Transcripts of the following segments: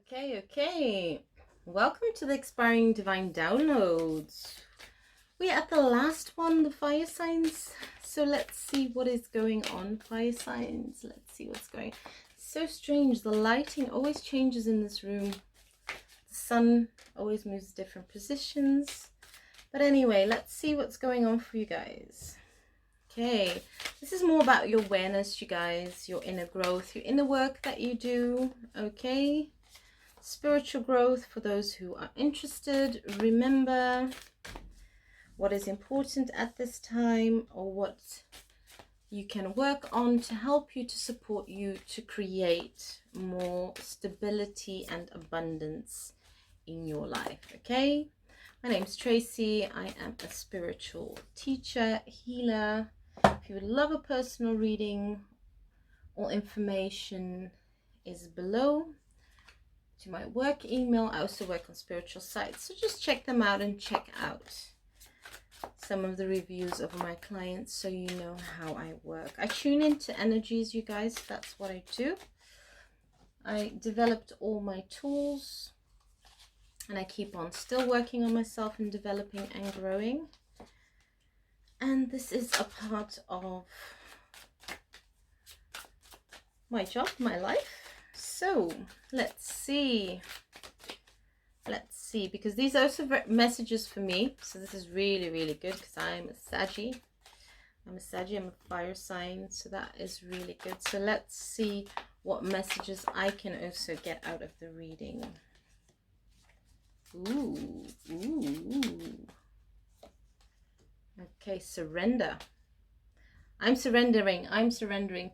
Okay. Welcome to the Expiring Divine Downloads. We're at the last one, the fire signs. So let's see what is going on, fire signs. Let's see what's going on. So strange. The lighting always changes in this room. The sun always moves different positions. But anyway, let's see what's going on for you guys. Okay. This is more about your awareness, you guys, your inner growth, your inner work that you do. Okay. Spiritual growth for those who are interested. Remember what is important at this time, or what you can work on to help you, to support you to create more stability and abundance in your life. Okay, my name's Tracy. I am a spiritual teacher, healer. If you would love a personal reading, all information is below. To my work email. I also work on spiritual sites, so just check them out and check out some of the reviews of my clients so you know how I work. I tune into energies, you guys. That's what I do. I developed all my tools and I keep on still working on myself and developing and growing, and this is a part of my job, my life. So let's see, because these are also messages for me, so this is really good because I'm a Saggy. I'm a fire sign, so that is really good. So let's see what messages I can also get out of the reading. Ooh. Okay, surrender. I'm surrendering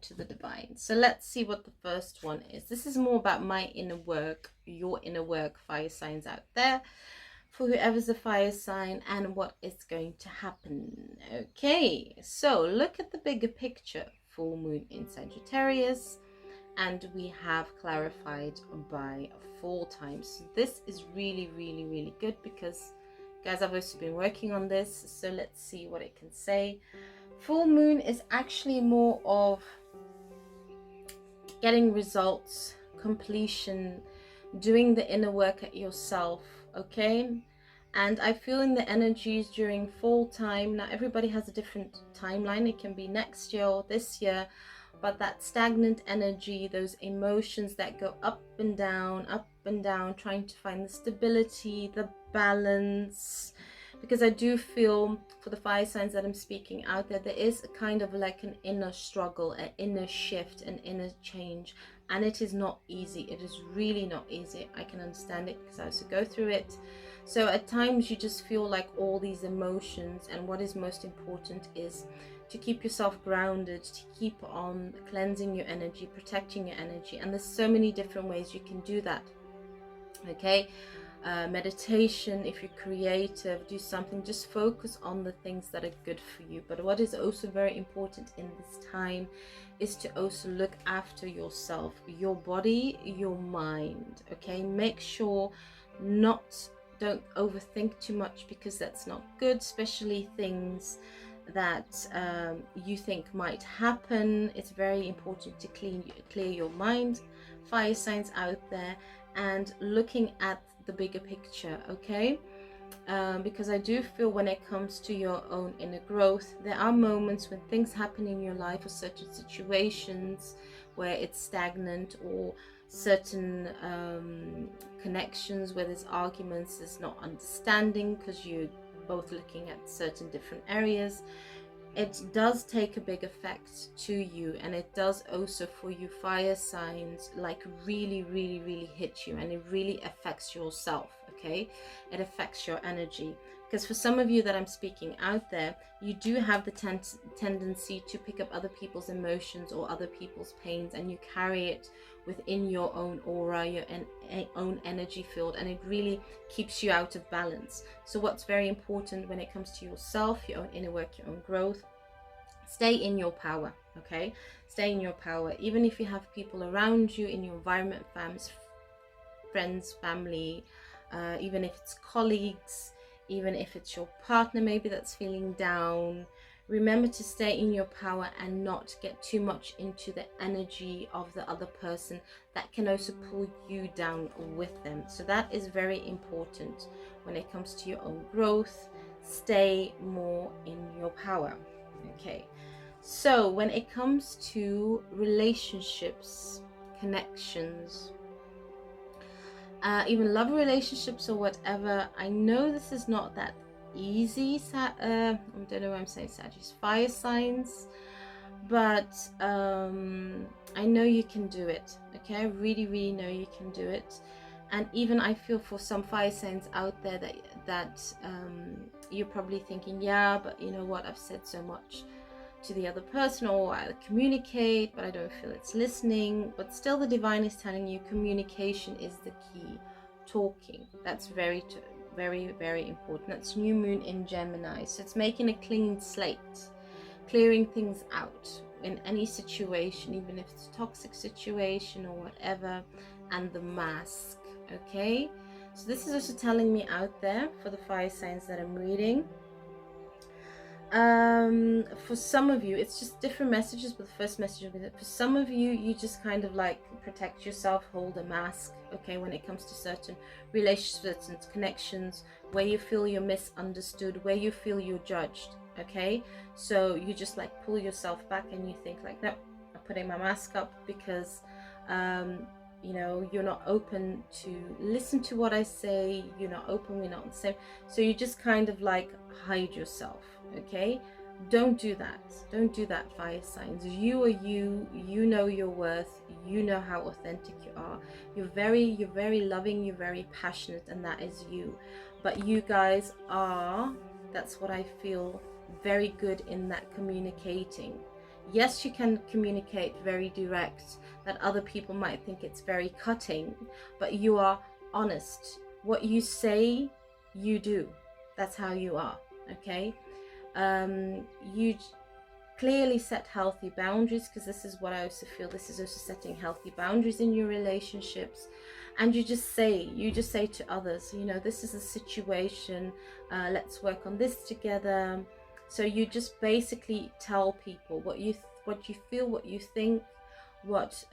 to the divine. So let's see what the first one is. This is more about my inner work, your inner work, fire signs out there, for whoever's a fire sign, and what is going to happen. Okay, so look at the bigger picture. Full moon in Sagittarius, and we have clarified by 4 times. So this is really good because, guys, I've also been working on this. So let's see what it can say. Full moon is actually more of getting results, completion, doing the inner work at yourself, okay? And I feel in the energies during fall time, now everybody has a different timeline. It can be next year or this year, but that stagnant energy, those emotions that go up and down, trying to find the stability, the balance. Because I do feel, for the fire signs that I'm speaking out there is a kind of like an inner struggle, an inner shift, an inner change, and it is not easy. It is really not easy. I can understand it because I also go through it. So at times you just feel like all these emotions, and what is most important is to keep yourself grounded, to keep on cleansing your energy, protecting your energy, and there's so many different ways you can do that. Okay, meditation, if you're creative, do something, just focus on the things that are good for you. But what is also very important in this time is to also look after yourself, your body, your mind. Okay, make sure don't overthink too much, because that's not good, especially things that you think might happen. It's very important to clear your mind, fire signs out there, and looking at the bigger picture. Okay, because I do feel when it comes to your own inner growth, there are moments when things happen in your life, or certain situations where it's stagnant, or certain connections where there's arguments, there's not understanding because you're both looking at certain different areas. It does take a big effect to you, and it does also, for you fire signs, like really hit you, and it really affects yourself. Okay, it affects your energy, because for some of you that I'm speaking out there, you do have the tendency to pick up other people's emotions or other people's pains, and you carry it within your own aura, your own energy field, and it really keeps you out of balance. So what's very important when it comes to yourself, your own inner work, your own growth, stay in your power. Okay, stay in your power. Even if you have people around you in your environment, friends, family, even if it's colleagues, even if it's your partner maybe that's feeling down, remember to stay in your power and not get too much into the energy of the other person. That can also pull you down with them. So that is very important when it comes to your own growth. Stay more in your power. Okay, so when it comes to relationships, connections, even love relationships or whatever, I know this is not that easy. I don't know why I'm saying Sagittarius, fire signs, but I know you can do it. Okay, I really, really know you can do it. And even I feel for some fire signs out there that you're probably thinking, yeah, but you know what, I've said so much to the other person, or I communicate but I don't feel it's listening. But still the divine is telling you communication is the key. Talking, that's very very important. That's new moon in Gemini, so it's making a clean slate, clearing things out in any situation, even if it's a toxic situation or whatever. And the mask. Okay, so this is also telling me out there for the fire signs that I'm reading. For some of you it's just different messages, but the first message for some of you, you just kind of like protect yourself, hold a mask, okay, when it comes to certain relationships, certain connections where you feel you're misunderstood, where you feel you're judged. Okay, so you just like pull yourself back and you think like, no, I'm putting my mask up because you know, you're not open to listen to what I say, you're not open, we're not the same, so you just kind of like hide yourself. Okay, don't do that. Don't do that, fire signs. You are you. You know your worth. You know how authentic you are. You're very loving, you're very passionate, and that is you. But you guys are, that's what I feel, very good in that communicating. Yes, you can communicate very direct, that other people might think it's very cutting, but you are honest. What you say, you do. That's how you are. Okay, you clearly set healthy boundaries, because this is what I also feel, this is also setting healthy boundaries in your relationships. And you just say to others, you know, this is a situation, let's work on this together. So you just basically tell people what you feel, what you think, what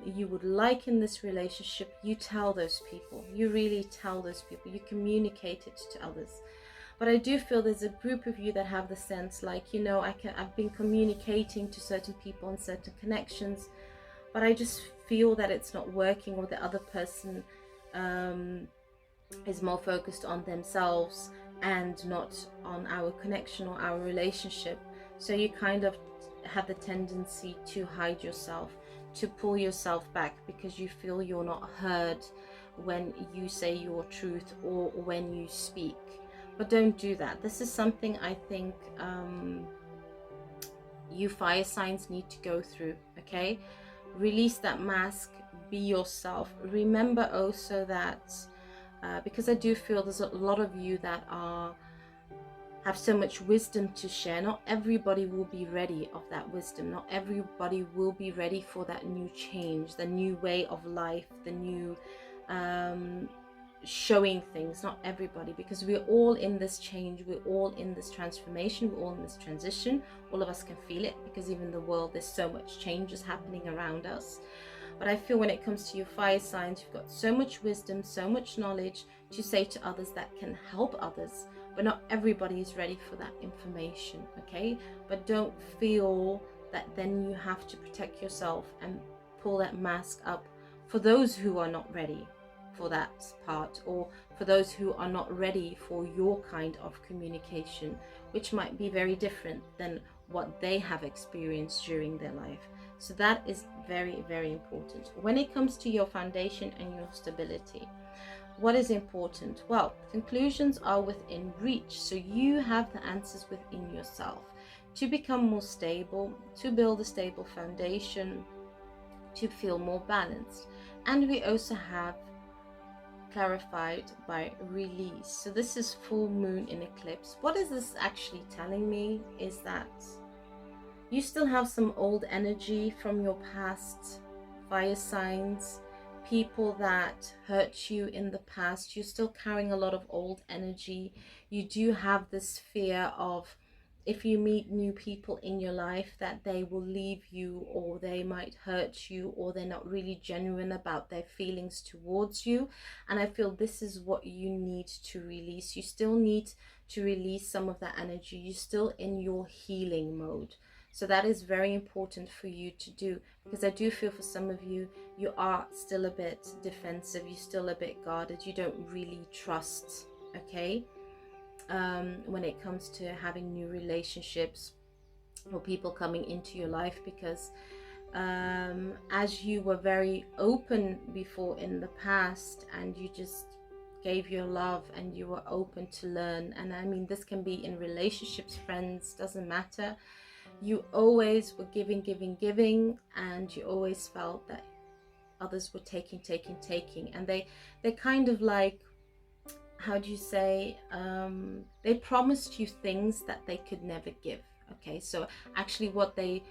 you would like in this relationship. You tell those people, you really tell those people, you communicate it to others. But I do feel there's a group of you that have the sense like, you know, I've been communicating to certain people and certain connections, but I just feel that it's not working, or the other person is more focused on themselves and not on our connection or our relationship. So you kind of have the tendency to hide yourself, to pull yourself back, because you feel you're not heard when you say your truth or when you speak. But don't do that. This is something I think you fire signs need to go through. Okay, release that mask, be yourself. Remember also that because I do feel there's a lot of you that have so much wisdom to share. Not everybody will be ready of that wisdom. Not everybody will be ready for that new change, the new way of life, the new showing things. Not everybody, because we're all in this change, we're all in this transformation, we're all in this transition. All of us can feel it, because even in the world there's so much changes happening around us. But I feel when it comes to your fire signs, you've got so much wisdom, so much knowledge to say to others that can help others, but not everybody is ready for that information. Okay, but don't feel that then you have to protect yourself and pull that mask up for those who are not ready for that part, or for those who are not ready for your kind of communication, which might be very different than what they have experienced during their life. So that is very, very important. When it comes to your foundation and your stability, what is important? Well, conclusions are within reach. So you have the answers within yourself to become more stable, to build a stable foundation, to feel more balanced. And we also have clarified by release. So this is full moon in eclipse. What is this actually telling me is that you still have some old energy from your past, fire signs, people that hurt you in the past. You're still carrying a lot of old energy. You do have this fear of if you meet new people in your life, that they will leave you, or they might hurt you, or they're not really genuine about their feelings towards you. And I feel this is what you need to release. You still need to release some of that energy. You're still in your healing mode. So that is very important for you to do, because I do feel for some of you, you are still a bit defensive, you're still a bit guarded, you don't really trust, okay? When it comes to having new relationships or people coming into your life, because as you were very open before in the past, and you just gave your love and you were open to learn, and I mean this can be in relationships, friends, doesn't matter, you always were giving, giving, giving, and you always felt that others were taking, taking, taking, and they kind of like, how do you say, they promised you things that they could never give. Okay, so actually what they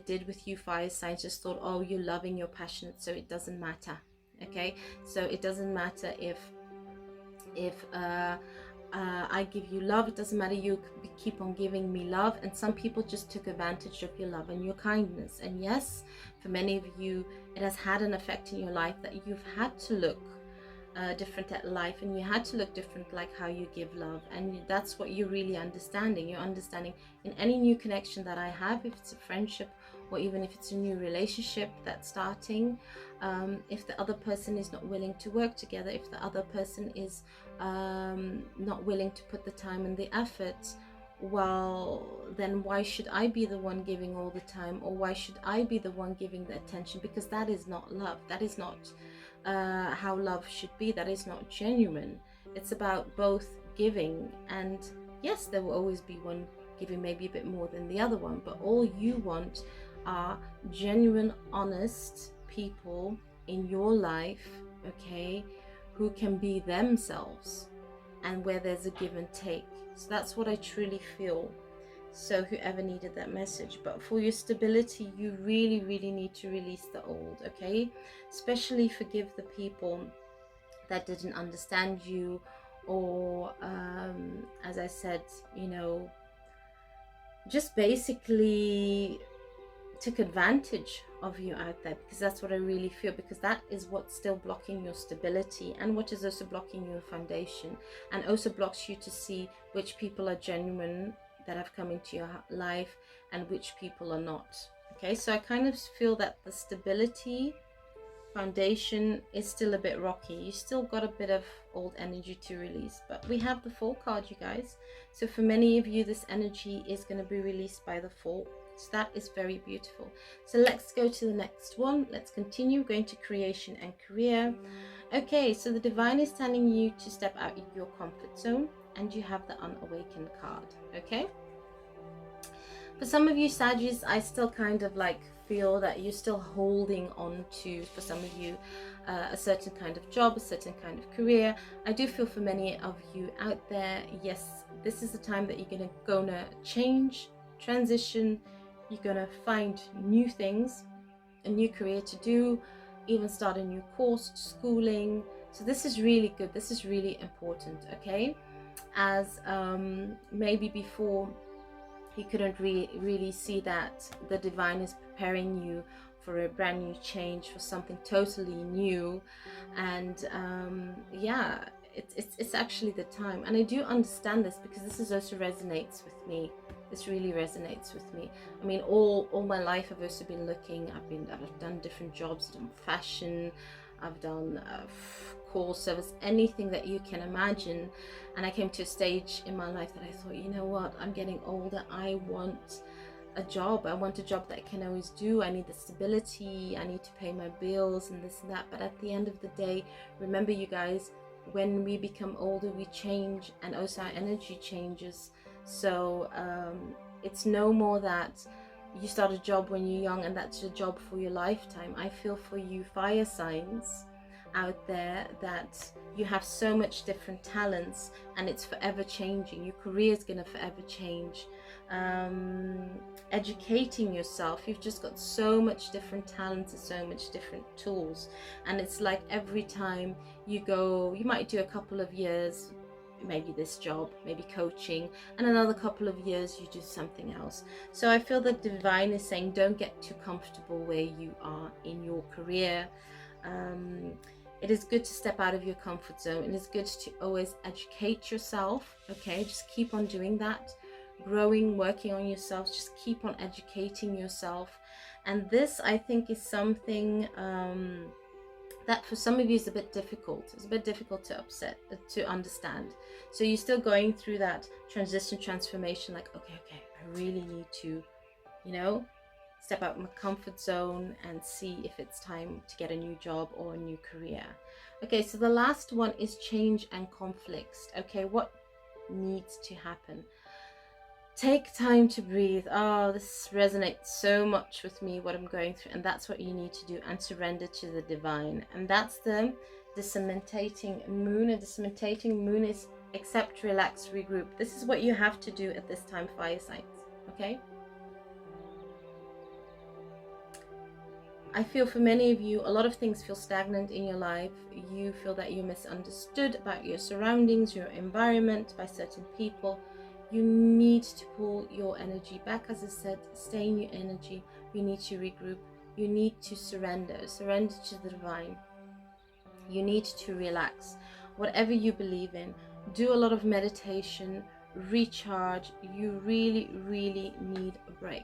did with you fire signs, just thought, oh, you're loving, you're passionate, so it doesn't matter. Okay, so it doesn't matter if I give you love, it doesn't matter, you keep on giving me love. And some people just took advantage of your love and your kindness. And yes, for many of you, it has had an effect in your life that you've had to look different at life, and you had to look different, like how you give love. And that's what you're really understanding. You're understanding in any new connection that I have, if it's a friendship or even if it's a new relationship that's starting, if the other person is not willing to work together, if the other person is not willing to put the time and the effort, well, then why should I be the one giving all the time, or why should I be the one giving the attention? Because that is not love. That is not how love should be. That is not genuine. It's about both giving, and yes, there will always be one giving maybe a bit more than the other one, but all you want are genuine, honest people in your life, okay, who can be themselves, and where there's a give and take. So that's what I truly feel. So whoever needed that message, but for your stability, you really, really need to release the old, okay? Especially forgive the people that didn't understand you, or as I said, you know, just basically took advantage of you out there, because that's what I really feel, because that is what's still blocking your stability, and what is also blocking your foundation, and also blocks you to see which people are genuine that have come into your life and which people are not. Okay, so I kind of feel that the stability foundation is still a bit rocky. You still got a bit of old energy to release, but we have the Fall card, you guys. So for many of you, this energy is going to be released by the Fall. So that is very beautiful. So let's go to the next one. Let's continue going to creation and career. Okay, so the divine is telling you to step out of your comfort zone, and you have the unawakened card. Okay, for some of you Sagittarius, I still kind of like feel that you're still holding on to, for some of you, a certain kind of job, a certain kind of career. I do feel for many of you out there, yes, this is the time that you're gonna change, transition, you're gonna find new things, a new career to do, even start a new course, schooling. So this is really good, this is really important, okay? As maybe before you couldn't really see that the divine is preparing you for a brand new change, for something totally new, and yeah, it's actually the time. And I do understand this, because this also resonates with me. This really resonates with me. I mean, all my life I've also been looking, I've done different jobs, I've done fashion, I've done call service, anything that you can imagine. And I came to a stage in my life that I thought, you know what, I'm getting older, I want a job. I want a job that I can always do. I need the stability, I need to pay my bills and this and that. But at the end of the day, remember you guys, when we become older, we change, and also our energy changes. So it's no more that you start a job when you're young and that's your job for your lifetime. I feel for you fire signs out there that you have so much different talents, and it's forever changing. Your career is going to forever change. Educating yourself, you've just got so much different talents and so much different tools, and it's like every time you go, you might do a couple of years maybe this job, maybe coaching, and another couple of years you do something else. So I feel that divine is saying don't get too comfortable where you are in your career. It is good to step out of your comfort zone. It is good to always educate yourself. Okay, just keep on doing that, growing, working on yourself. Just keep on educating yourself. And this, I think, is something that for some of you is a bit difficult. It's a bit difficult to understand. So you're still going through that transition, transformation, like, okay, I really need to, you know, step out of my comfort zone and see if it's time to get a new job or a new career. Okay, so the last one is change and conflicts. Okay, what needs to happen? Take time to breathe. Oh, this resonates so much with me, what I'm going through, and that's what you need to do, and surrender to the divine. And that's the disseminating moon. A disseminating moon is accept, relax, regroup. This is what you have to do at this time, fire signs. Okay, I feel for many of you, a lot of things feel stagnant in your life. You feel that you're misunderstood about your surroundings, your environment, by certain people. You need to pull your energy back. As I said, stay in your energy. You need to regroup. You need to surrender to the divine. You need to relax. Whatever you believe in, do a lot of meditation, recharge. You really, really need a break.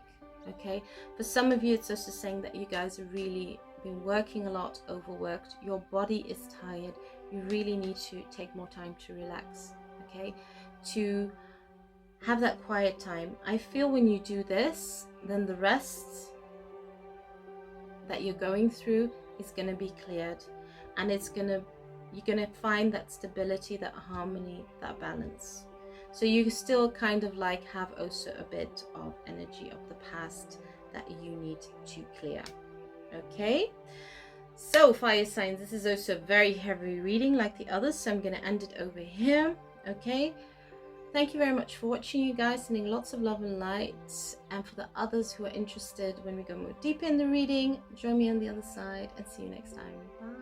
Okay, for some of you, it's also saying that you guys have really been working a lot, overworked. Your body is tired. You really need to take more time to relax. Okay, to have that quiet time. I feel when you do this, then the rest that you're going through is going to be cleared, and you're going to find that stability, that harmony, that balance. So you still kind of like have also a bit of energy of the past that you need to clear. Okay, so fire signs, this is also a very heavy reading like the others, so I'm going to end it over here. Okay, thank you very much for watching, you guys. Sending lots of love and light. And for the others who are interested, when we go more deep in the reading, join me on the other side, and see you next time. Bye.